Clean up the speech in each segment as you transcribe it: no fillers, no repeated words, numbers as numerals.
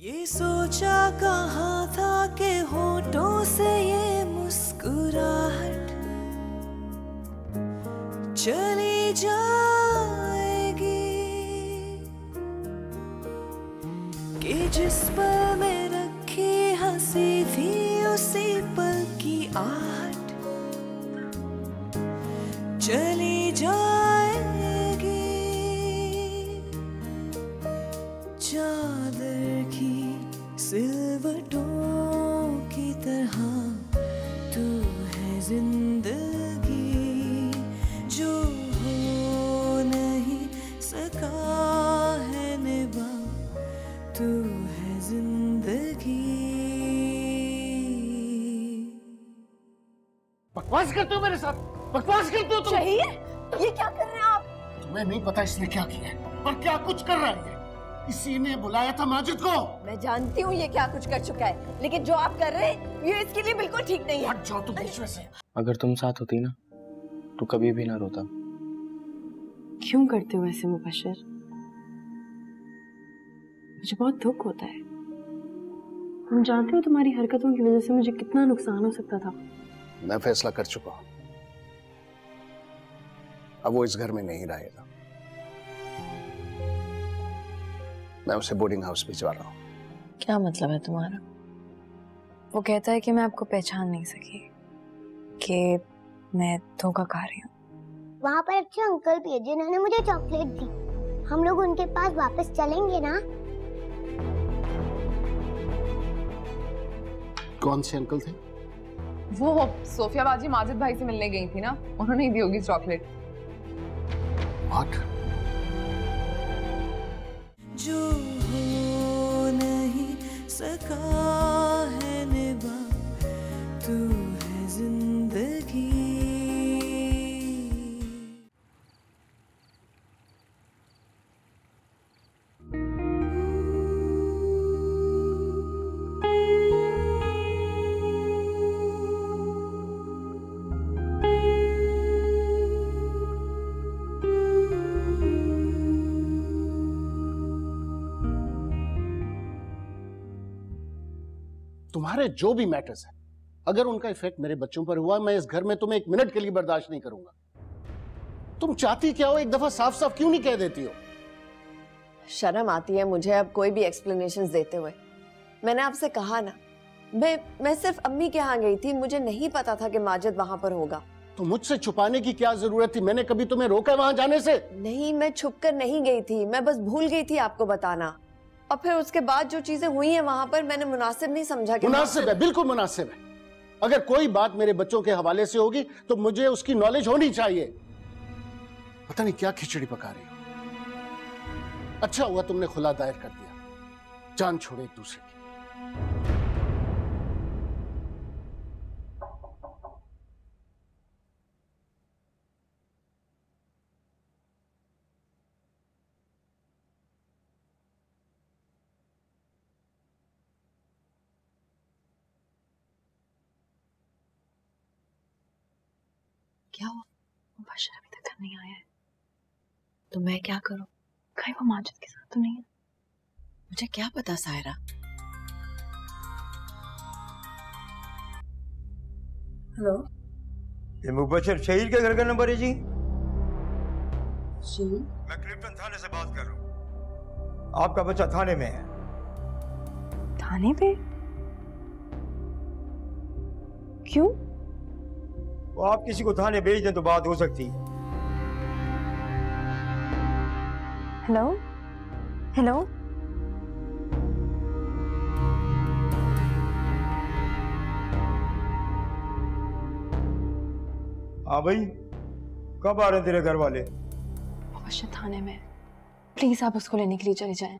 ये सोचा कहाँ था कि होठों से ये मुस्कुराहट चली जाएगी, कि जिस पल में रखी हंसी थी उसी पल की आहट चली जाएगी। चादर की सिलवटों की तरह तू है जिंदगी, जो हो नहीं सका है निभा, तू है जिंदगी। बकवास करते हो मेरे साथ, बकवास करते हो तुम। शहीर, ये क्या कर रहे हैं आप? तुम्हें नहीं पता इसने क्या किया है और क्या कुछ कर रहा है। इसी ने बुलाया था माजिद को। मैं जानती हूँ ये क्या कुछ कर चुका है, लेकिन जो आप कर रहे हैं ये इसके लिए बिल्कुल ठीक नहीं है। हट जाओ तुम बीच में से। अगर तुम साथ होती ना तो कभी भी ना रोता। क्यों करते हो ऐसे मुबश्शिर? मुझे बहुत दुख होता है। तुम जानते हो तुम्हारी हरकतों की वजह से मुझे कितना नुकसान हो सकता था। मैं फैसला कर चुका हूं, अब वो इस घर में नहीं रहेगा। मैं उसे बोर्डिंग हाउस भिजवा रहा हूं। क्या मतलब है तुम्हारा? वो कहता है कि मैं आपको पहचान नहीं सकी, कि मैं धोखा खा रही हूँ। वहाँ पर अच्छे अंकल भी है जिन्होंने मुझे चॉकलेट दी। हम लोग उनके पास वापस चलेंगे ना? कौन से अंकल थे? वो सोफिया बाजी माजिद भाई से मिलने गई थी ना, उन्होंने ही दी होगी चॉकलेट। What? जो हो नहीं सका है निभा, तू है जिंदगी। तुम्हारे जो भी मैटर्स है, अगर उनका इफेक्ट मेरे बच्चों पर हुआ, मैं इस घर में तुम्हें एक मिनट के लिए बर्दाश्त नहीं करूंगा। तुम चाहती क्या हो, एक दफा साफ साफ क्यों नहीं कह देती हो? शर्म आती है मुझे अब कोई भी एक्सप्लेनेशंस देते हुए। मैंने आपसे कहा ना, मैं सिर्फ अम्मी के यहाँ गई थी, मुझे नहीं पता था कि माजिद वहां पर होगा। तो मुझसे छुपाने की क्या जरूरत थी? मैंने कभी तुम्हें रोका वहां जाने से? नहीं, मैं छुप कर नहीं गई थी, मैं बस भूल गई थी आपको बताना। और फिर उसके बाद जो चीजें हुई हैं वहां पर, मैंने मुनासिब नहीं समझा कि मुनासिब है, बिल्कुल मुनासिब है। अगर कोई बात मेरे बच्चों के हवाले से होगी तो मुझे उसकी नॉलेज होनी चाहिए। पता नहीं क्या खिचड़ी पका रही हो। अच्छा हुआ तुमने खुला दायर कर दिया, जान छोड़े एक दूसरे की। क्या हुआ? मुबश्शिर अभी तक घर नहीं आया है, तो मैं क्या करूं? कहीं वो माजिद के साथ तो नहीं है? मुझे क्या पता सायरा। हेलो, ये मुबश्शिर शहीर के घर का नंबर है जी? जी, मैं क्लिफ्टन थाने से बात कर रहा हूँ। आपका बच्चा थाने में है। थाने पे? क्यों? वो आप किसी को थाने भेज दें तो बात हो सकती है। हेलो हेलो, हाँ भाई, कब आ रहे हैं तेरे घर वाले? मुबश्शिर थाने में, प्लीज आप उसको लेने के लिए चले जाएं।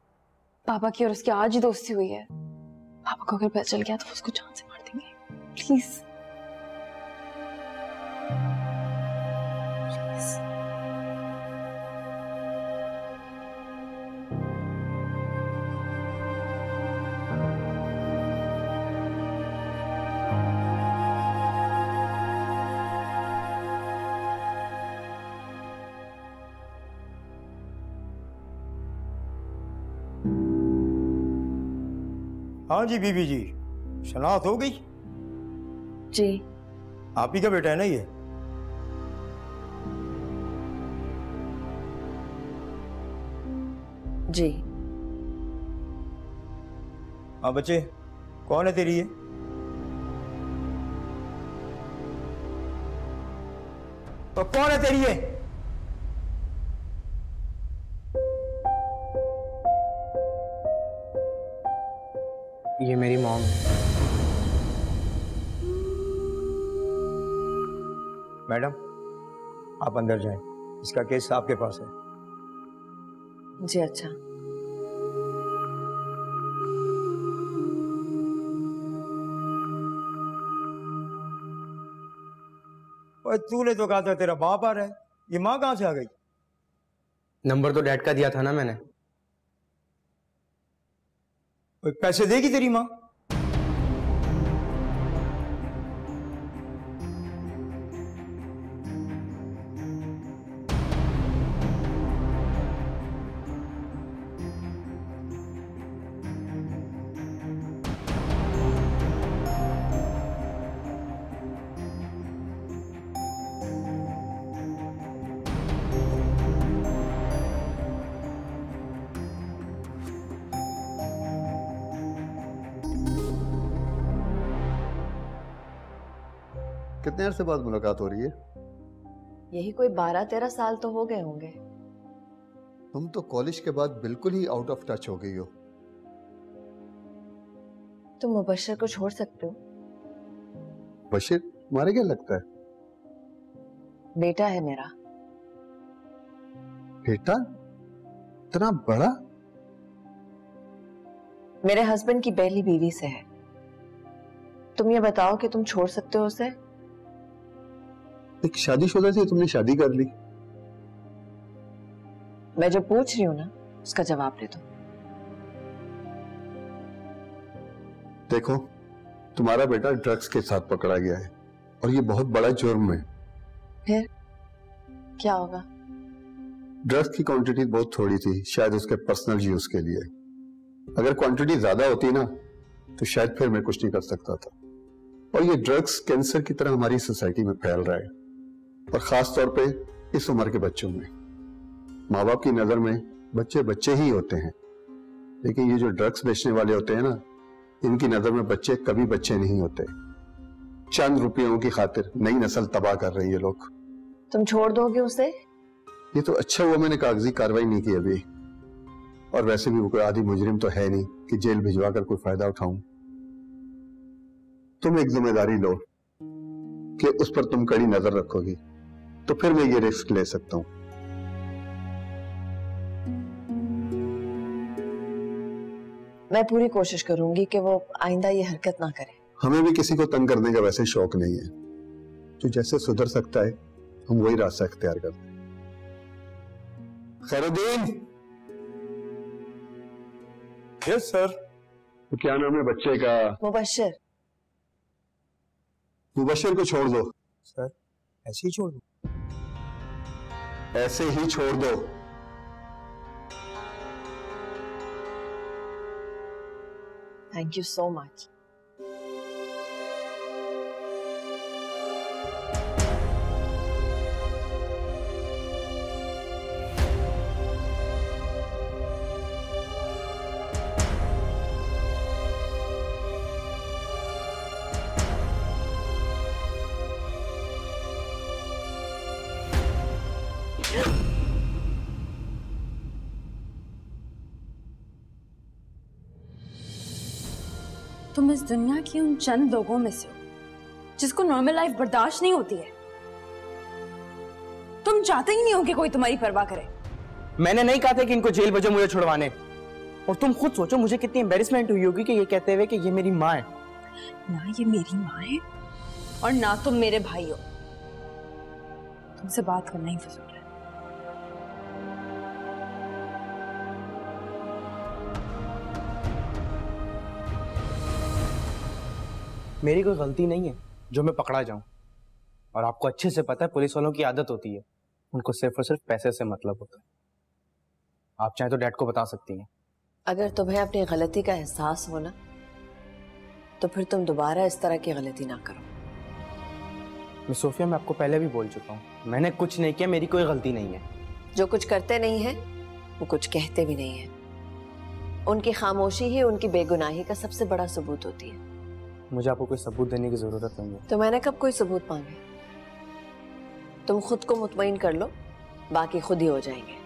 पापा की और उसकी आज ही दोस्ती हुई है। पापा को अगर पता चल गया तो वो उसको जान से मार देंगे। प्लीज हाँ जी बीबी जी, शनाख्त हो गई? जी। आप ही का बेटा है ना ये? जी। हाँ बच्चे, कौन है तेरी ये? तो कौन है तेरी ये? ये मेरी मॉम है। मैडम, आप अंदर जाएं, इसका केस आपके पास है। जी अच्छा। और तूने तो कहा था तेरा बाप आ रहा है, ये माँ कहां से आ गई? नंबर तो डैड का दिया था ना मैंने। पैसे देगी तेरी माँ? कितने अरसे बाद मुलाकात हो रही है? यही कोई 12-13 साल तो हो गए होंगे। तुम तो कॉलेज के बाद बिल्कुल ही आउट ऑफ टच हो गई हो। तुम मुबश्शिर को छोड़ सकते हो? बशीर तुम्हारे क्या लगता है? बेटा है मेरा। बेटा? इतना बड़ा? मेरे हस्बैंड की पहली बीवी से है। तुम ये बताओ कि तुम छोड़ सकते हो उसे? एक शादीशुदा से तुमने शादी कर ली? मैं जो पूछ रही हूँ ना, उसका जवाब दे दो। देखो, तुम्हारा बेटा ड्रग्स के साथ पकड़ा गया है और ये बहुत बड़ा जुर्म है। फिर क्या होगा? ड्रग्स की क्वांटिटी बहुत थोड़ी थी, शायद उसके पर्सनल यूज के लिए। अगर क्वांटिटी ज्यादा होती ना तो शायद फिर मैं कुछ नहीं कर सकता था। और ये ड्रग्स कैंसर की तरह हमारी सोसाइटी में फैल रहा है, और खास तौर पे इस उम्र के बच्चों में। माँ बाप की नजर में बच्चे बच्चे ही होते हैं, लेकिन ये जो ड्रग्स बेचने वाले होते हैं ना, इनकी नजर में बच्चे कभी बच्चे नहीं होते। चंद रुपयों की खातिर नई नस्ल तबाह कर रही है लोग। तुम छोड़ दोगे उसे? ये तो अच्छा हुआ मैंने कागजी कार्रवाई नहीं की अभी, और वैसे भी वो कोई आदि मुजरिम तो है नहीं कि जेल भिजवा कर कोई फायदा उठाऊं। तुम एक जिम्मेदारी लो कि उस पर तुम कड़ी नजर रखोगी, तो फिर मैं ये रिस्क ले सकता हूं। मैं पूरी कोशिश करूंगी कि वो आइंदा ये हरकत ना करे। हमें भी किसी को तंग करने का वैसे शौक नहीं है। जो जैसे सुधर सकता है हम वही रास्ता इख्तियार करते हैं। खैरुद्दीन। Yes sir. तो क्या नाम है बच्चे का? मुबश्शिर। मुबश्शिर को छोड़ दो। सर ऐसे ही छोड़ दो? ऐसे ही छोड़ दो। Thank you so much. तुम इस दुनिया के उन चंद लोगों में से हो जिसको नॉर्मल लाइफ बर्दाश्त नहीं होती है। तुम चाहते ही नहीं हो कि कोई तुम्हारी परवाह करे। मैंने नहीं कहा था कि इनको जेल भेजो मुझे छुड़वाने। और तुम खुद सोचो मुझे कितनी एम्बेरसमेंट हुई होगी कि ये कहते हुए कि ये मेरी माँ है। ना ये मेरी माँ है और ना तुम मेरे भाई हो। तुमसे बात करना ही फिजूल है। मेरी कोई गलती नहीं है जो मैं पकड़ा जाऊं, और आपको अच्छे से पता है पुलिस वालों की आदत होती है, उनको सिर्फ और सिर्फ पैसे से मतलब होता है। आप चाहे तो डैड को बता सकती हैं। अगर तुम्हें अपनी गलती का एहसास हो ना, तो फिर तुम दोबारा इस तरह की गलती ना करो। मिस सोफिया, मैं आपको पहले भी बोल चुका हूँ, मैंने कुछ नहीं किया, मेरी कोई गलती नहीं है। जो कुछ करते नहीं है वो कुछ कहते भी नहीं है। उनकी खामोशी ही उनकी बेगुनाही का सबसे बड़ा सबूत होती है। मुझे आपको कोई सबूत देने की जरूरत नहीं है। तो मैंने कब कोई सबूत मांगे? तुम खुद को मुतमईन कर लो, बाकी खुद ही हो जाएंगे।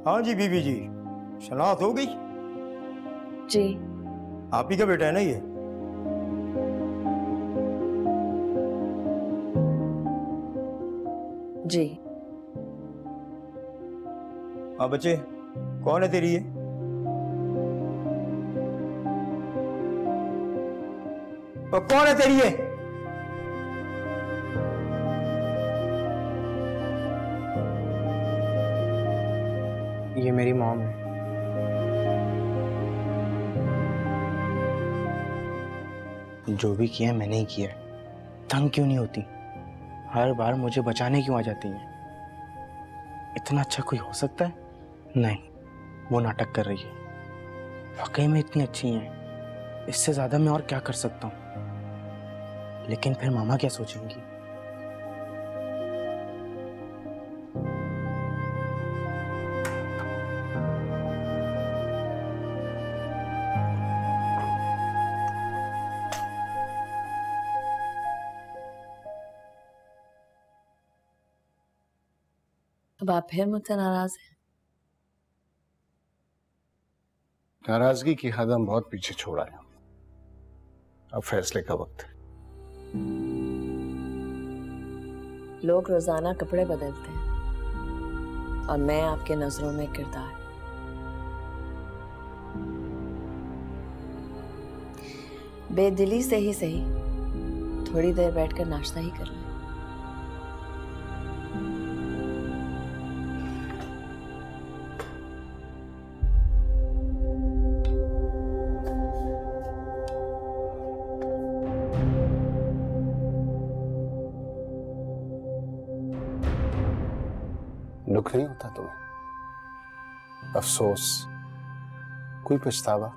हाँ जी बीबी जी, शनाख्त हो गई? जी। आप ही का बेटा है ना ये? जी। हाँ बच्चे, कौन है तेरी ये? और कौन है तेरी ये? ये मेरी मॉम है। जो भी किया है मैंने ही किया है। तंग क्यों नहीं होती? हर बार मुझे बचाने क्यों आ जाती हैं? इतना अच्छा कोई हो सकता है? नहीं, वो नाटक कर रही है। वाकई में इतनी अच्छी हैं, इससे ज्यादा मैं और क्या कर सकता हूँ? लेकिन फिर मामा क्या सोचेंगी? अब आप फिर मुझसे नाराज हैं? नाराजगी की हद हम बहुत पीछे छोड़ा है। अब फैसले का वक्त है। लोग रोजाना कपड़े बदलते हैं और मैं आपके नजरों में किरदार। बेदिली से ही सही, थोड़ी देर बैठकर नाश्ता ही कर लें। दुख नहीं होता तुम्हें? अफसोस, कोई पछतावा?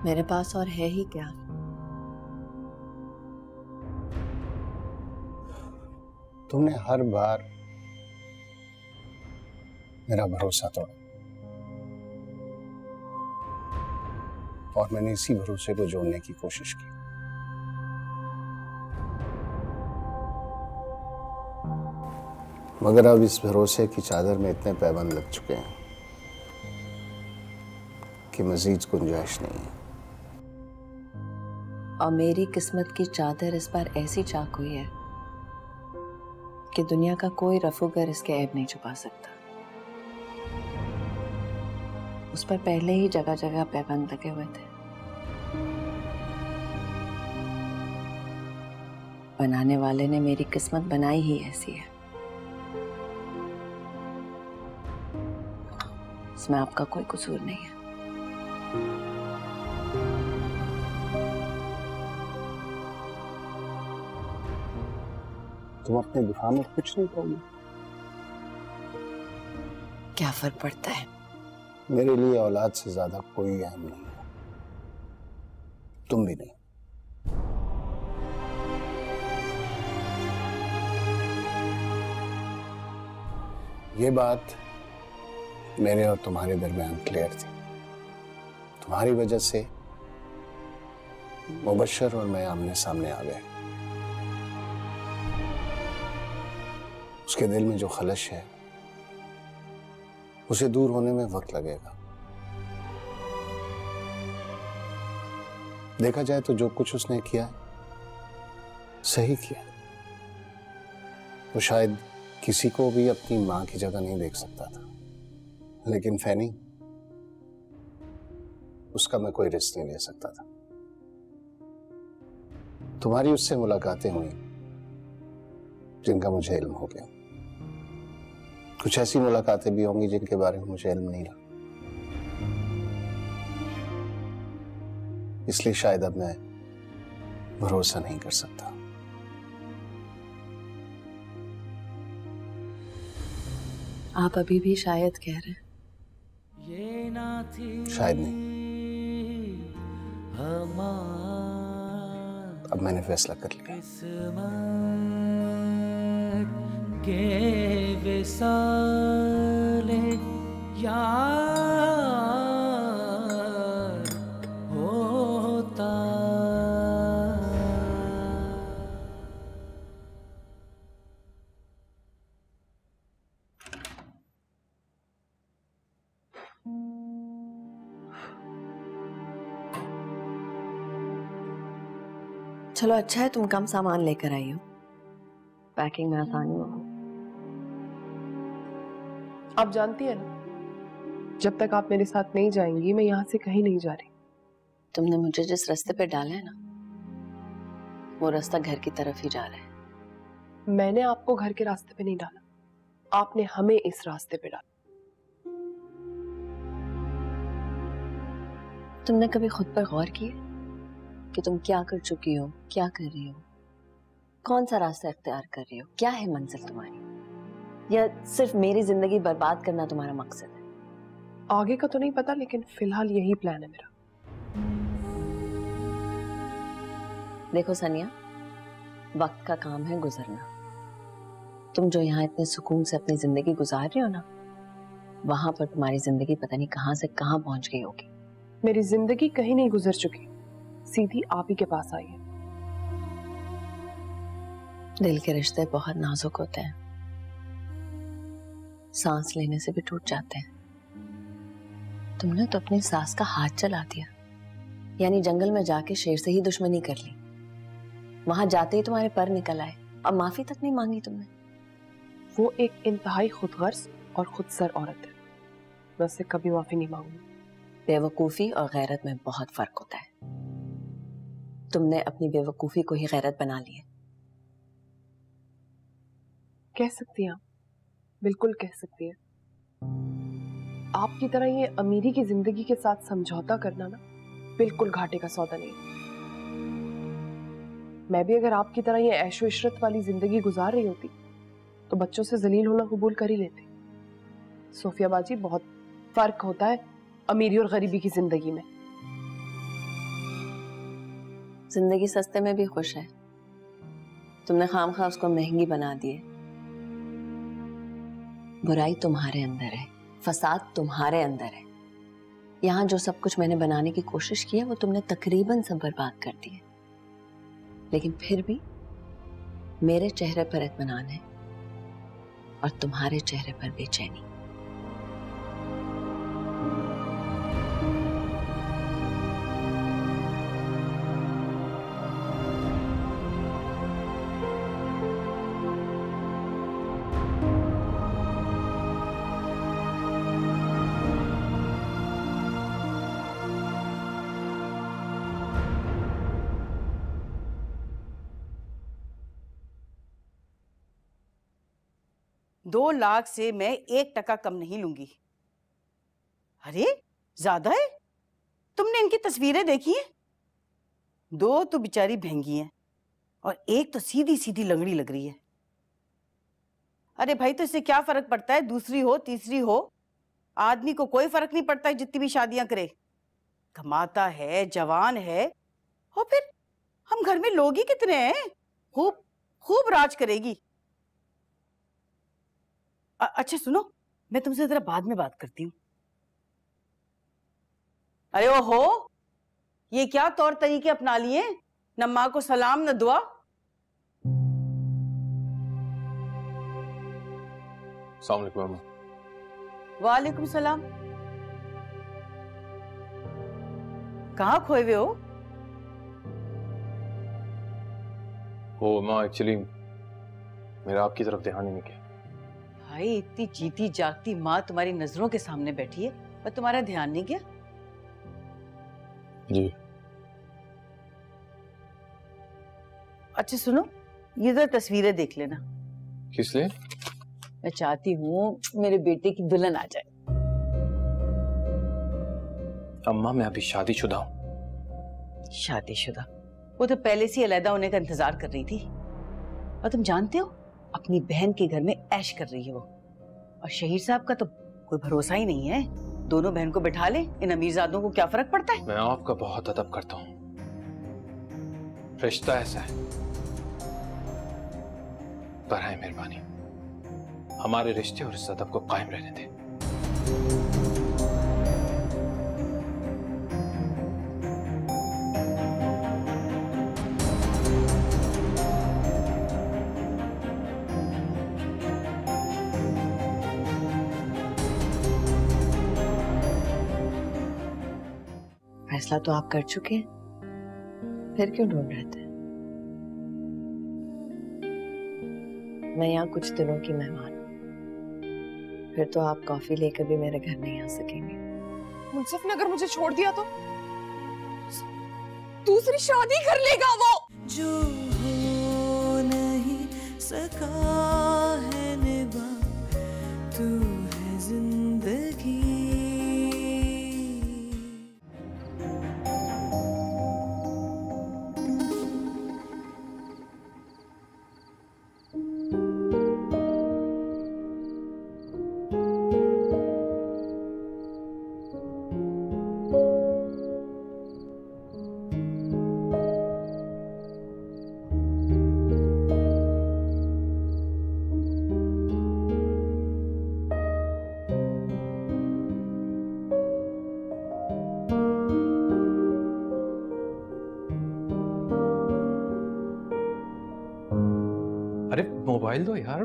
मेरे पास और है ही क्या? तुमने हर बार मेरा भरोसा तोड़ा और मैंने इसी भरोसे को जोड़ने की कोशिश की। मगर अब इस भरोसे की चादर में इतने पैबंद लग चुके हैं कि मजीद गुंजाइश नहीं है। और मेरी किस्मत की चादर इस बार ऐसी चाक हुई है कि दुनिया का कोई रफूगर इसके ऐब नहीं छुपा सकता। उस पर पहले ही जगह जगह पैबंद लगे हुए थे। बनाने वाले ने मेरी किस्मत बनाई ही ऐसी है। इसमें आपका कोई कसूर नहीं है। तुम अपने दिफा में कुछ नहीं कहोगे? क्या फर्क पड़ता है? मेरे लिए औलाद से ज्यादा कोई अहम नहीं है, तुम भी नहीं। ये बात मेरे और तुम्हारे दरमियान क्लियर थी। तुम्हारी वजह से मुबश्शिर और मैं आमने सामने आ गए। उसके दिल में जो खलश है उसे दूर होने में वक्त लगेगा। देखा जाए तो जो कुछ उसने किया सही किया। वो शायद किसी को भी अपनी मां की जगह नहीं देख सकता था, लेकिन फैनी, उसका मैं कोई रिस्क नहीं ले सकता था। तुम्हारी उससे मुलाकातें हुई जिनका मुझे इल्म हो गया। कुछ ऐसी मुलाकातें भी होंगी जिनके बारे में मुझे इल्म नहीं रहा। इसलिए शायद अब मैं भरोसा नहीं कर सकता। आप अभी भी शायद कह रहे हैं? शायद नहीं, अब मैंने फैसला कर लिया। के विसाले यार होता। चलो अच्छा है तुम कम सामान लेकर आई हो, पैकिंग में आसानी हो। आप जानती है ना, जब तक आप मेरे साथ नहीं जाएंगी मैं यहाँ से कहीं नहीं जा रही। तुमने मुझे जिस रास्ते पे डाला है ना, वो रास्ता घर की तरफ ही जा रहा है। मैंने आपको घर के रास्ते पे नहीं डाला, आपने हमें इस रास्ते पे डाला। तुमने कभी खुद पर गौर किया कि तुम क्या कर चुकी हो, क्या कर रही हो, कौन सा रास्ता इख्तियार कर रही हो, क्या है मंजिल तुम्हारी, या सिर्फ मेरी जिंदगी बर्बाद करना तुम्हारा मकसद है? आगे का तो नहीं पता, लेकिन फिलहाल यही प्लान है मेरा। देखो सनिया, वक्त का काम है गुजरना। तुम जो यहाँ इतने सुकून से अपनी जिंदगी गुजार रही हो ना, वहां पर तुम्हारी जिंदगी पता नहीं कहां से कहां पहुंच गई होगी। मेरी जिंदगी कहीं नहीं गुजर चुकी, सीधी आप ही के पास आई है। दिल के रिश्ते बहुत नाजुक होते हैं, सांस लेने से भी टूट जाते हैं। तुमने तो अपनी सास का हाथ चला दिया, यानी जंगल में जाके शेर से ही दुश्मनी कर ली। वहां जाते ही तुम्हारे पर निकल आए और माफी तक नहीं मांगी तुमने। वो एक इंतहाई खुदगर्ज और खुदसर औरत है, मैं उससे कभी माफी नहीं मांगूंगी। बेवकूफी और गैरत में बहुत फर्क होता है। तुमने अपनी बेवकूफी को ही गैरत बना ली है। कह सकती हैं आप, बिल्कुल कह सकती हैं। आपकी तरह ये अमीरी की जिंदगी के साथ समझौता करना ना बिल्कुल घाटे का सौदा नहीं। मैं भी अगर आपकी तरह ये ऐशो इशरत वाली जिंदगी गुजार रही होती तो बच्चों से जलील होना कबूल कर ही लेती। सोफिया बाजी, बहुत फर्क होता है अमीरी और गरीबी की जिंदगी में। जिंदगी सस्ते में भी खुश है, तुमने खामखा उसको महंगी बना दी है। बुराई तुम्हारे अंदर है, फसाद तुम्हारे अंदर है। यहाँ जो सब कुछ मैंने बनाने की कोशिश की है वो तुमने तकरीबन सब बर्बाद कर दी है। लेकिन फिर भी मेरे चेहरे पर इत्मीनान है और तुम्हारे चेहरे पर बेचैनी। दो लाख से मैं 1% कम नहीं लूंगी। अरे ज्यादा है। तुमने इनकी तस्वीरें देखी हैं? दो तो बेचारी महंगी हैं और एक तो सीधी सीधी लंगड़ी लग रही है। अरे भाई, तो इससे क्या फर्क पड़ता है, दूसरी हो तीसरी हो? आदमी को कोई फर्क नहीं पड़ता है जितनी भी शादियां करे। कमाता है, जवान है, और फिर हम घर में लोग ही कितने हैं। खूब खूब राज करेगी। अच्छा सुनो, मैं तुमसे जरा बाद में बात करती हूँ। अरे ओहो, ये क्या तौर तरीके अपना लिए, न माँ को सलाम न दुआ। अस्सलाम वालेकुम। वालेकुम सलाम। कहाँ खोए हुए हो? वो माँ, एक्चुअली मेरा आपकी तरफ ध्यान ही नहीं गया। भाई इतनी जीती जागती माँ तुम्हारी नजरों के सामने बैठी है पर तुम्हारा ध्यान नहीं गया। जी। अच्छा सुनो, ये तो तस्वीरें देख लेना। किस लिए? मैं चाहती हूँ मेरे बेटे की दुल्हन आ जाए। अम्मा मैं अभी शादीशुदा हूँ। शादीशुदा? वो तो पहले से अलहदा होने का इंतजार कर रही थी। और तुम जानते हो अपनी बहन के घर में ऐश कर रही है वो। और शहीर साहब का तो कोई भरोसा ही नहीं है। दोनों बहन को बैठा ले, इन अमीरजादों को क्या फर्क पड़ता है। मैं आपका बहुत अदब करता हूँ, रिश्ता ऐसा है। बराए मेहरबानी हमारे रिश्ते और इस अदब को कायम रहने दें। फैसला तो आप कर चुके हैं, फिर क्यों ढूंढ रहे थे? मैं यहाँ कुछ दिनों की मेहमान हूँ, फिर तो आप कॉफी लेकर भी मेरे घर नहीं आ सकेंगे। मुंसिफ ने अगर मुझे छोड़ दिया तो दूसरी शादी कर लेगा वो। जो हो नहीं सका है निभा, तू है जिंदगी। अरे मोबाइल दो यार,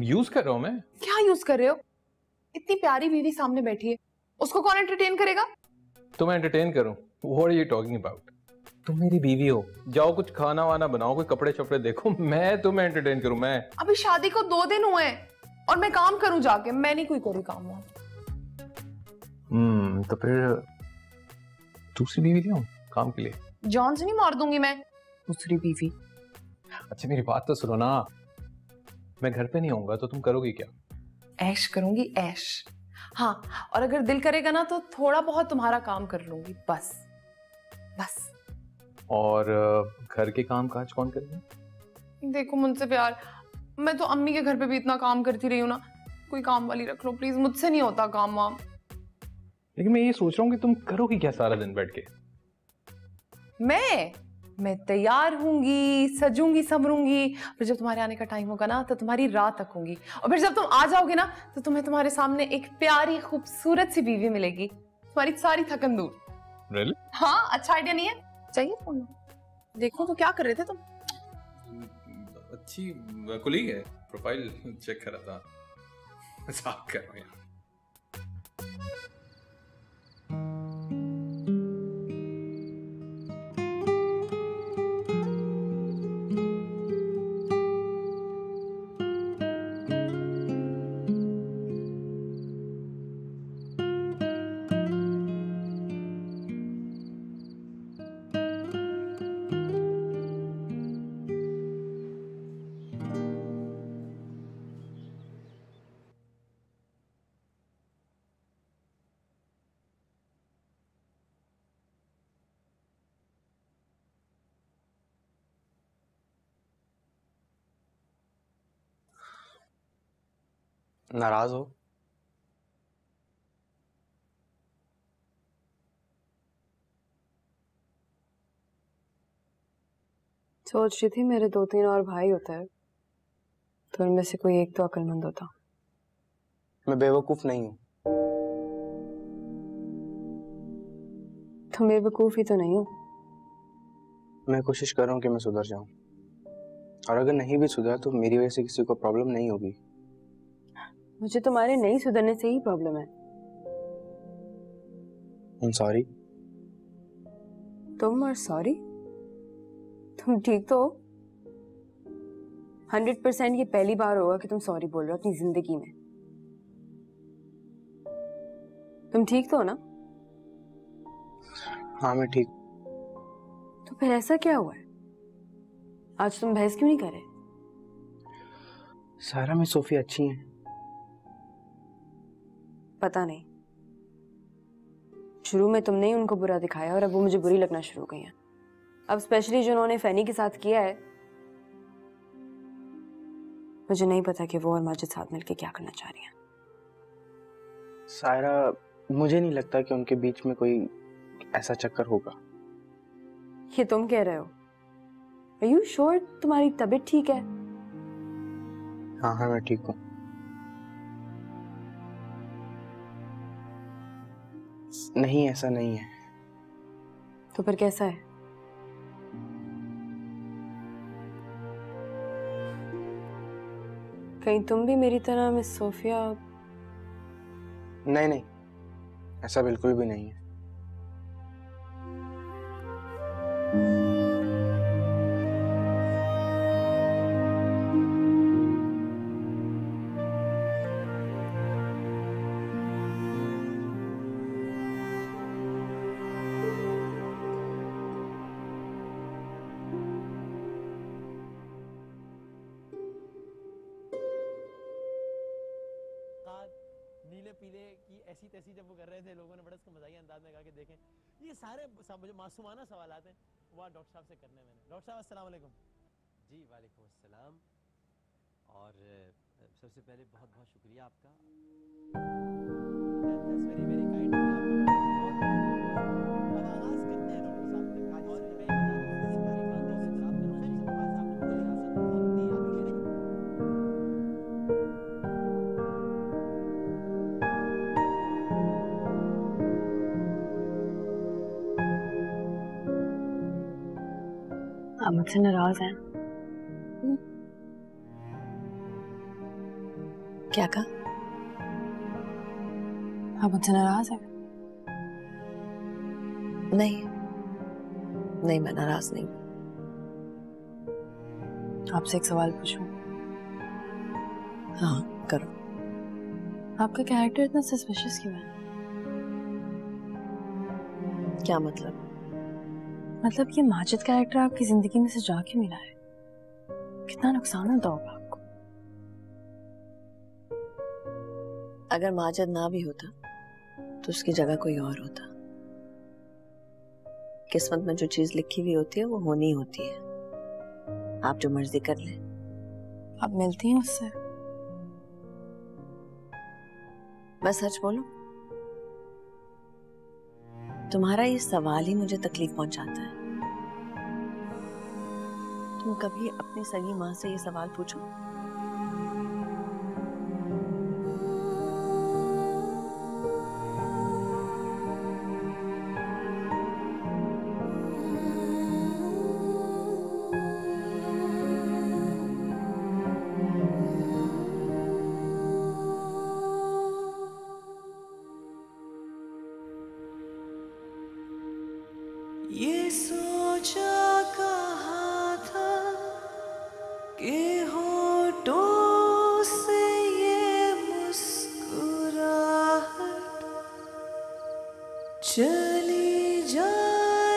यूज कर रहा हूं मैं। क्या यूज कर रहे हो? इतनी प्यारी बीवी सामने बैठी है, उसको कौन एंटरटेन करेगा? तो मैं एंटरटेन करूं? What are you talking about? तुम मेरी बीवी हो, जाओ कुछ खाना वाना बनाओ, कोई कपड़े चपड़े देखो, मैं तुम्हें एंटरटेन करूं। मैं अभी शादी को 2 दिन हुए हैं और मैं काम करूं जाके, मैं नहीं कोई करूं काम वहां। तो फिर दूसरी बीवी ले आऊं काम के लिए? जान से नहीं मार दूंगी मैं दूसरी बीवी। अच्छा मेरी बात तो सुनो ना, मैं घर पे नहीं आऊंगा तो तुम करोगी क्या? ऐश करूंगी, ऐश। हाँ, और अगर दिल करेगा ना तो थोड़ा बहुत तुम्हारा काम कर लूंगी, बस बस। और घर के काम काज कौन करेगा? देखो मुझसे प्यार, मैं तो अम्मी के घर पे भी इतना काम करती रही हूँ ना, कोई काम वाली रख लो प्लीज, मुझसे नहीं होता काम वाम। लेकिन मैं ये सोच रहा हूँ कि तुम करोगी क्या सारा दिन बैठ के? मैं तैयार होंगी, सजूंगी, संवरूंगी, फिर जब तुम्हारे आने का टाइम होगा ना तो तुम्हारी राह तकूंगी, और फिर जब तुम आ जाओगे ना तो तुम्हें तुम्हारे सामने एक प्यारी खूबसूरत सी बीवी मिलेगी, तुम्हारी सारी थकन दूर। Really? हाँ, अच्छा आइडिया नहीं है? चाहिए फोन? देखो तो क्या कर रहे थे तुम? अच्छी कुलीग है, प्रोफाइल चेक कर रहा था। मजाक कर रहा हूं यार। नाराज हो? सोच रही थी मेरे 2-3 और भाई होते हैं तो उनमें से कोई एक तो अक्लमंद होता। मैं बेवकूफ नहीं हूँ। तुम बेवकूफ ही तो नहीं हो। मैं कोशिश कर रहा हूँ कि मैं सुधर जाऊं, और अगर नहीं भी सुधरा तो मेरी वजह से किसी को प्रॉब्लम नहीं होगी। मुझे तुम्हारे नहीं सुधरने से ही प्रॉब्लम है। I'm sorry। तुम और सॉरी? तुम ठीक तो हो? 100% ये पहली बार होगा कि तुम सॉरी बोल रहे हो अपनी जिंदगी में। तुम ठीक तो हो ना? हाँ मैं ठीक। तो फिर ऐसा क्या हुआ है? आज तुम बहस क्यों नहीं करे? सारा में सोफिया अच्छी हैं। पता नहीं, शुरू में तुमने ही उनको बुरा दिखाया और अब वो मुझे बुरी लगना शुरू हो गई हैं। अब स्पेशली जो उन्होंने फैनी के साथ किया है, मुझे नहीं पता कि वो और माजिद साथ मिलकर क्या करना चाह रही हैं। सारा, मुझे नहीं लगता कि उनके बीच में कोई ऐसा चक्कर होगा। ये तुम कह रहे हो? Are you sure तुम्हारी तबीयत ठीक है? हाँ हाँ मैं ठीक हूँ। नहीं ऐसा नहीं है। तो फिर कैसा है? कहीं तुम भी मेरी तरह मिस सोफिया? नहीं नहीं, ऐसा बिल्कुल भी नहीं है। नीले पीले की ऐसी तैसी जब वो कर रहे थे, लोगों ने बड़ा इसका मजाकिया अंदाज में कहा कि देखें ये सारे मासूमाना सवालात हैं, वो डॉक्टर साहब से करने मैंने। डॉक्टर साहब अस्सलाम वालेकुम। जी वालेकुम अस्सलाम। और सबसे पहले बहुत बहुत शुक्रिया आपका। आप मुझसे नाराज हैं? क्या कहा? आप मुझसे नाराज हैं? नहीं नहीं, मैं नाराज नहीं। आपसे एक सवाल पूछूं? हाँ करो। आपका कैरेक्टर इतना सस्पिशियस क्यों है? क्या मतलब? मतलब ये माजिद कैरेक्टर आपकी जिंदगी में से जाके मिला है, कितना नुकसान होता होगा आपको। अगर माजिद ना भी होता तो उसकी जगह कोई और होता। किस्मत में जो चीज लिखी हुई होती है वो होनी होती है, आप जो मर्जी कर लें। आप मिलती हैं उससे? मैं सच बोलूं, तुम्हारा ये सवाल ही मुझे तकलीफ पहुंचाता है। तुम कभी अपनी सगी माँ से ये सवाल पूछो। ये सोचा कहा था कि होठों से ये मुस्कुराहट चली जाएगी।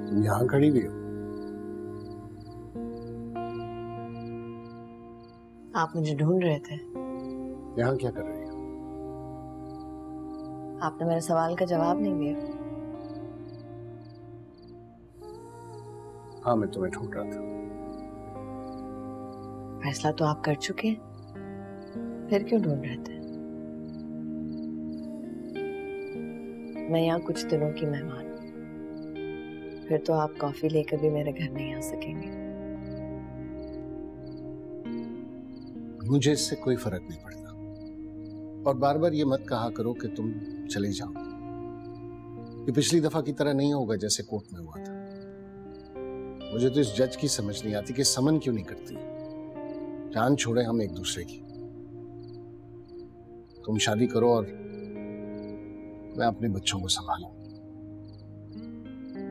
तुम यहाँ खड़ी हुई हो? आप मुझे ढूंढ रहे थे? यहाँ क्या कर रही हो? आपने मेरे सवाल का जवाब नहीं दिया। हाँ मैं तुम्हें ढूंढ रहा था। फैसला तो आप कर चुके हैं, फिर क्यों ढूंढ रहे थे? मैं यहाँ कुछ दिनों की मेहमान हूँ, फिर तो आप कॉफी लेकर भी मेरे घर नहीं आ सकेंगे। मुझे इससे कोई फर्क नहीं पड़ता, और बार बार ये मत कहा करो कि तुम चले जाओ। ये पिछली दफा की तरह नहीं होगा जैसे कोर्ट में हुआ था। मुझे तो इस जज की समझ नहीं आती कि समन क्यों नहीं करती। जान छोड़े हम एक दूसरे की। तुम शादी करो और मैं अपने बच्चों को संभालूं।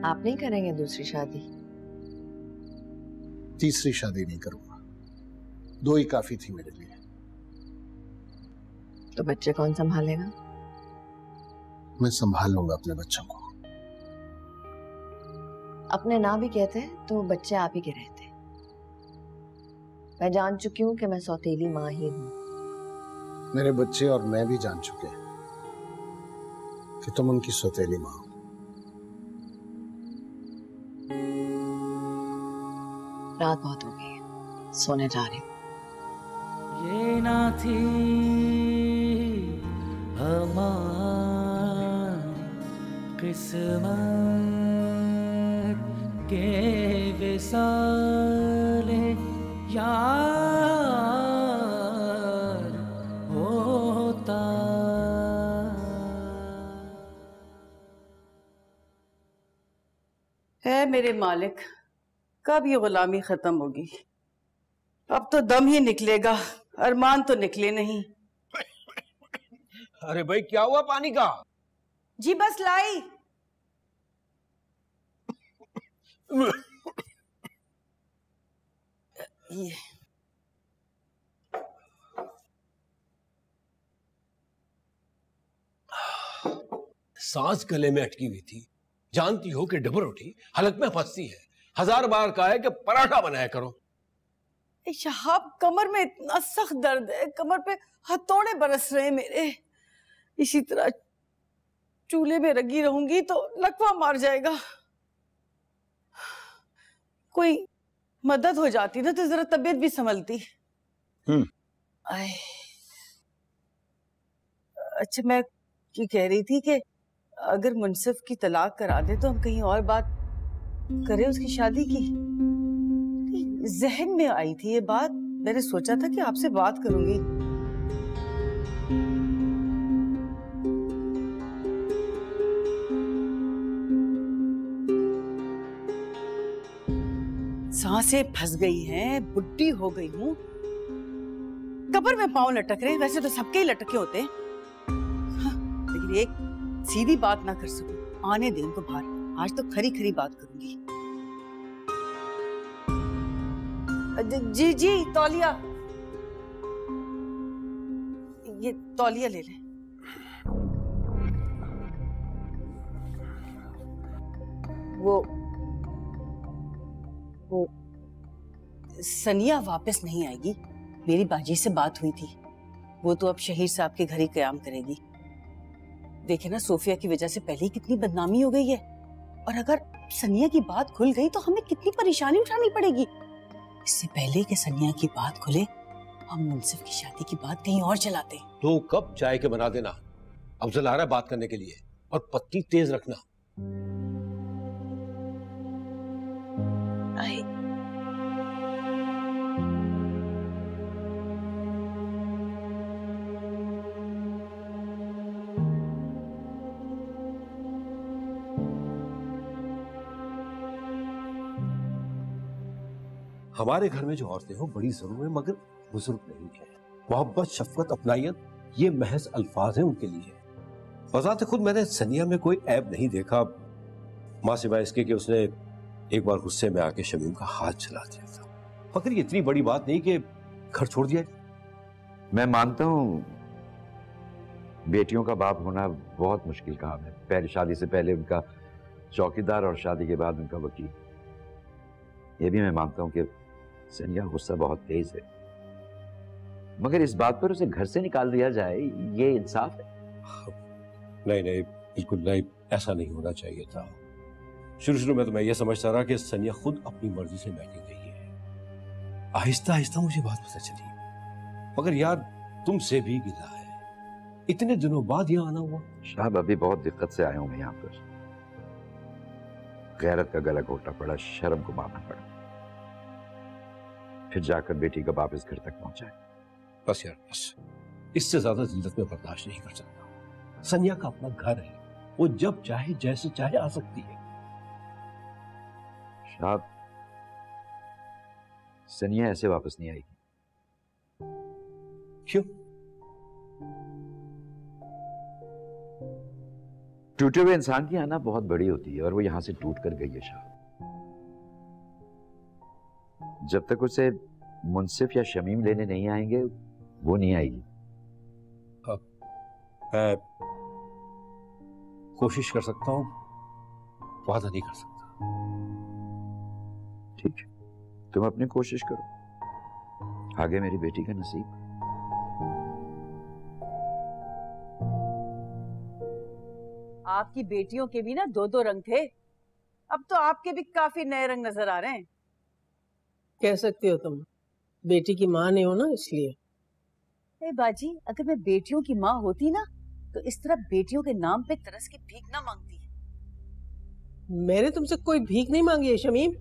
आप नहीं करेंगे दूसरी शादी? तीसरी शादी नहीं करूंगा, 2 ही काफी थी मेरे लिए। तो बच्चे कौन संभालेगा? मैं संभाल लूंगा अपने बच्चों को। अपने ना भी कहते तो बच्चे आप ही के रहते। मैं जान चुकी हूँ कि मैं सौतेली माँ ही हूँ। मेरे बच्चे और मैं भी जान चुके हैं कि तुम उनकी सौतेली माँ हो। रात बहुत हो गई है, सोने जा रही हूँ। ये ना थी हमारी किस्मत के विसाले यार होता। है मेरे मालिक, कब ये गुलामी खत्म होगी? अब तो दम ही निकलेगा, अरमान तो निकले नहीं। अरे भाई क्या हुआ पानी का? जी बस लाई। ये सांस गले में अटकी हुई थी, जानती हो कि डबर उठी हलक में फंसती है। 1000 बार कहा है कि पराठा बनाया करो। शहाब, कमर में इतना सख्त दर्द है, कमर पे हथौड़े बरस रहे हैं मेरे। इसी तरह चूल्हे में लगी रहूंगी तो लकवा मार जाएगा। कोई मदद हो जाती ना तो जरा तबीयत भी संभलती। अच्छा, मैं ये कह रही थी कि अगर मुनसिफ की तलाक करा दे तो हम कहीं और बात करें उसकी शादी की। जहन में आई थी ये बात, मैंने सोचा था कि आपसे बात करूंगी। सांसें फंस गई हैं, बुढ़ी हो गई हूँ, कब्र में पांव लटक रहे हैं। वैसे तो सबके ही लटके होते हैं, हाँ, लेकिन एक सीधी बात ना कर सकूं। आने दे उनको बाहर, आज तो खरी खरी बात करूंगी। जी जी, तौलिया, ये तौलिया ले ले। वो सनिया वापस नहीं आएगी। मेरी बाजी से बात हुई थी, वो तो अब शहीर साहब के घर ही कयाम करेगी। देखे ना, सोफिया की वजह से पहले ही कितनी बदनामी हो गई है, और अगर सनिया की बात खुल गई तो हमें कितनी परेशानी उठानी पड़ेगी। इससे पहले कि सनिया की बात खुले, हम मुनसिफ की शादी की बात कहीं और चलाते। 2 कप चाय के बना देना, अफजल आ रहा है बात करने के लिए, और पत्ती तेज रखना। हमारे घर में जो औरतें हो बड़ी जरूर है, मगर बुजुर्ग नहीं है। मोहब्बत, शफकत, अपनायत, ये महज अल्फाज हैं उनके लिए। वज़ात खुद मैंने सनिया में कोई ऐब नहीं देखा, माँ सिवाय इसके कि उसने एक बार गुस्से में आके शमीम का हाथ चला दिया था। मगर ये इतनी बड़ी बात नहीं कि घर छोड़ दिया। मैं मानता हूँ बेटियों का बाप होना बहुत मुश्किल काम है। पहले शादी से पहले उनका चौकीदार और शादी के बाद उनका वकील। ये भी मैं मानता हूँ कि सनिया गुस्सा बहुत तेज है, मगर इस बात पर उसे घर से निकाल दिया जाए, ये इंसाफ है? नहीं नहीं, बिल्कुल नहीं, ऐसा नहीं होना चाहिए था। शुरू में तो मैं ये समझता रहा कि सनिया खुद अपनी मर्जी से बैठी गई है। आहिस्ता आहिस्ता मुझे बात पता चली। मगर यार, तुमसे भी गिला है, इतने दिनों बाद यहाँ आना हुआ। साहब, अभी बहुत दिक्कत से आया हूँ मैं यहाँ पर। गैरत का गला घोटना पड़ा, शर्म को मारना पड़ा, फिर जाकर बेटी का वापस घर तक पहुंचाए। बस यार, बस, इससे ज्यादा जिल्लत में बर्दाश्त नहीं कर सकता। सनिया का अपना घर है, वो जब चाहे जैसे चाहे आ सकती है। साहब, सनिया ऐसे वापस नहीं आएगी। क्यों? टूटे हुए इंसान की आना बहुत बड़ी होती है और वो यहां से टूट कर गई है शाह। जब तक उसे मुंसिफ या शमीम लेने नहीं आएंगे वो नहीं आएगी। मैं कोशिश कर सकता हूं, वादा नहीं कर सकता। ठीक है, तुम अपनी कोशिश करो, आगे मेरी बेटी का नसीब। आपकी बेटियों के भी ना दो दो रंग थे, अब तो आपके भी काफी नए रंग नजर आ रहे हैं। कह सकते हो तुम, बेटी की माँ नहीं हो ना इसलिए। बाजी, अगर मैं बेटियों की माँ होती ना तो इस तरह बेटियों के नाम पे तरस की भीख ना मांगती। मैंने तुमसे कोई भीख नहीं मांगी है शमीम।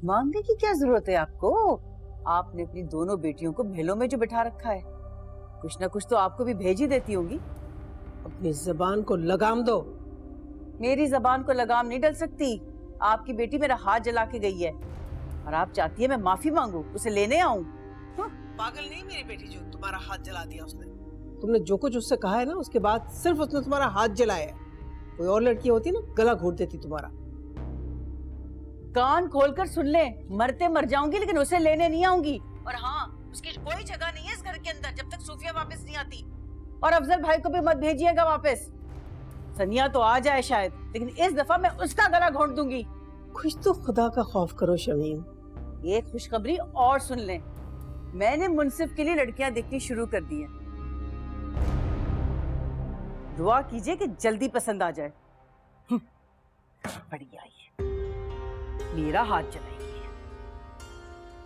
मांगने की क्या जरूरत है आपको? आपने अपनी दोनों बेटियों को महलों में जो बिठा रखा है, कुछ ना कुछ तो आपको भी भेज ही देती होंगी। अपनी जबान को लगाम दो। मेरी जबान को लगाम नहीं डल सकती। आपकी बेटी मेरा हाथ जला के गई है और आप चाहती है मैं माफी मांगू, उसे लेने आऊं? पागल नहीं मेरी बेटी जो तुम्हारा हाथ जला दिया उसने। तुमने जो कुछ उससे कहा है ना, उसके बाद सिर्फ उसने तुम्हारा हाथ जलाया है। कोई और लड़की होती ना, गला घोट देती तुम्हारा। कान खोलकर सुन ले, मरते मर जाऊंगी लेकिन उसे लेने नहीं आऊंगी। और हाँ, उसकी कोई जगह नहीं है इस घर के अंदर जब तक सूफिया वापस नहीं आती। और अफजल भाई को भी मत भेजिएगा वापस। सनिया तो आ जाए शायद, लेकिन इस दफा मैं उसका गला घोट दूंगी। कुछ तो खुदा का खौफ करो शमीम। एक खुशखबरी और सुन ले, मैंने मुंसिफ के लिए लड़कियां देखनी शुरू कर दी है। दुआ कीजिए कि जल्दी पसंद आ जाए। बढ़िया है, मेरा हाथ जलाएगी।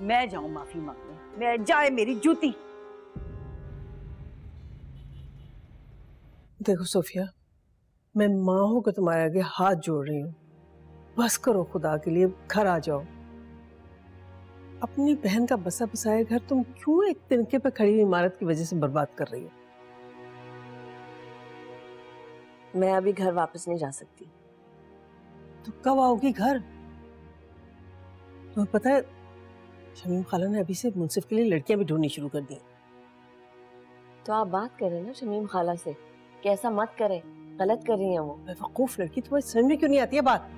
मैं जाऊं माफी मांगने, मैं जाए मेरी जूती। देखो सोफिया, मैं माँ हूं कि तुम्हारे आगे हाथ जोड़ रही हूँ। बस करो खुदा के लिए, घर आ जाओ। अपनी बहन का बसा बसाया घर तुम क्यों एक तिनके पे खड़ी हुई इमारत की वजह से बर्बाद कर रही हो? मैं अभी घर वापस नहीं जा सकती। तो कब आओगी घर? तुम्हें पता है शमीम खाला ने अभी से मुंसिफ के लिए लड़कियां भी ढूंढनी शुरू कर दी। तो आप बात करें ना शमीम खाला से कि ऐसा मत करें, गलत कर रही हैं वो। बेवकूफ लड़की, तुम्हें समझ में क्यों नहीं आती है बात?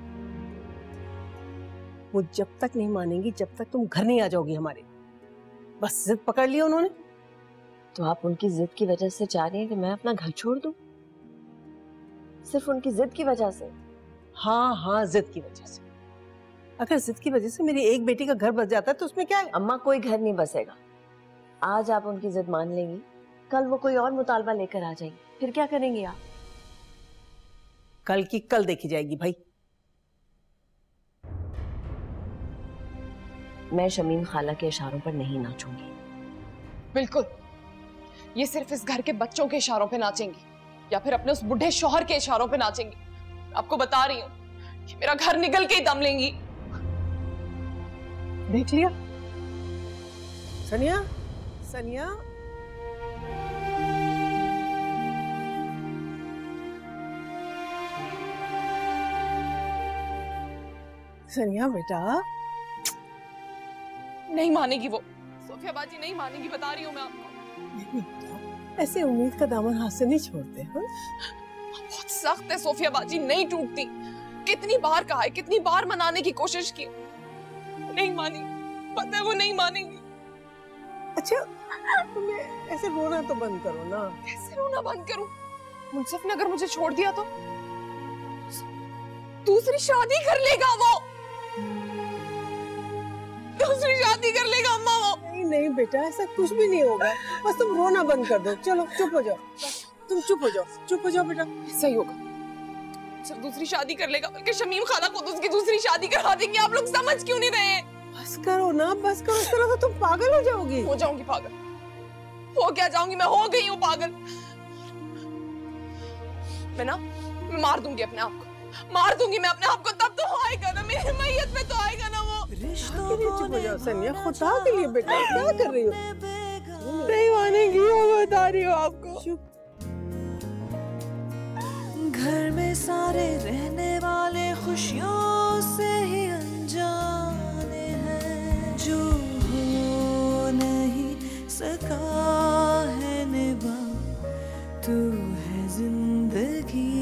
वो जब तक नहीं मानेंगी जब तक तुम घर नहीं आ जाओगी हमारे। बस जिद पकड़ लिया उन्होंने। तो आप उनकी जिद की वजह से चाह रही हैं कि मैं अपना घर छोड़ दूं? सिर्फ उनकी जिद की वजह से? हाँ हाँ, जिद की वजह से। अगर जिद की वजह से मेरी एक बेटी का घर बस जाता है तो उसमें क्या है? अम्मा, कोई घर नहीं बसेगा। आज आप उनकी जिद मान लेंगी, कल वो कोई और मुतालबा लेकर आ जाएंगी, फिर क्या करेंगी आप? कल की कल देखी जाएगी भाई। मैं शमीम खाला के इशारों पर नहीं नाचूंगी। बिल्कुल, ये सिर्फ इस घर के बच्चों के इशारों पे नाचेंगी या फिर अपने उस बुढ़े शौहर के इशारों पे नाचेंगी। आपको बता रही हूँ कि मेरा घर निकल के ही दम लेंगी। देख लिया सनिया, सनिया सनिया बेटा। नहीं मानेगी वो, सोफिया बाजी नहीं मानेगी, बता रही हूँ मैं आपको। ऐसे उम्मीद का दामन हाथ से नहीं छोड़ते। हाँ? बहुत सख्त है सोफिया बाजी, नहीं टूटती। कितनी बार कहा है, कितनी बार मनाने की कोशिश की, नहीं मानी। पता है वो नहीं मानेगी। अच्छा, तुम्हें ऐसे रोना तो बंद करो ना। कैसे रोना बंद करूं? मुंसिफ ने अगर मुझे छोड़ दिया तो दूसरी शादी कर लेगा वो। दूसरी शादी कर लेगा अम्मा वो। नहीं नहीं बेटा, ऐसा कुछ भी नहीं होगा। बस तुम रोना बंद कर दो। चलो चुप हो जाओ, तुम चुप हो जाओ, चुप हो जाओ बेटा। सही होगा, सिर्फ दूसरी शादी कर लेगा, बल्कि शमीम खाला को तो उसकी दूसरी शादी करवा देंगे। आप लोग समझ क्यों नहीं रहे? बस करो ना, बस करो। इस तरह तो तुम पागल हो जाओगी। हो जाऊंगी पागल? हो क्या जाऊंगी? मैं हो गई हूँ पागल। मैं मार दूंगी अपने आप को, मार दूंगी मैं अपने आप को। तब तो आएगा ना, मेरी मैयत में तो आएगा ना वो। चुप हो जाओ सनिया, खुदा के लिए बेटा, क्या कर रही हो? नहीं मानेगी, बता रही हो आपको। घर में सारे रहने वाले खुशियों से ही अनजाने हैं, जो हो नहीं सका है निभा, तू है जिंदगी।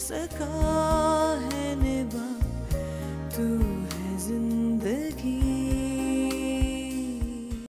सका।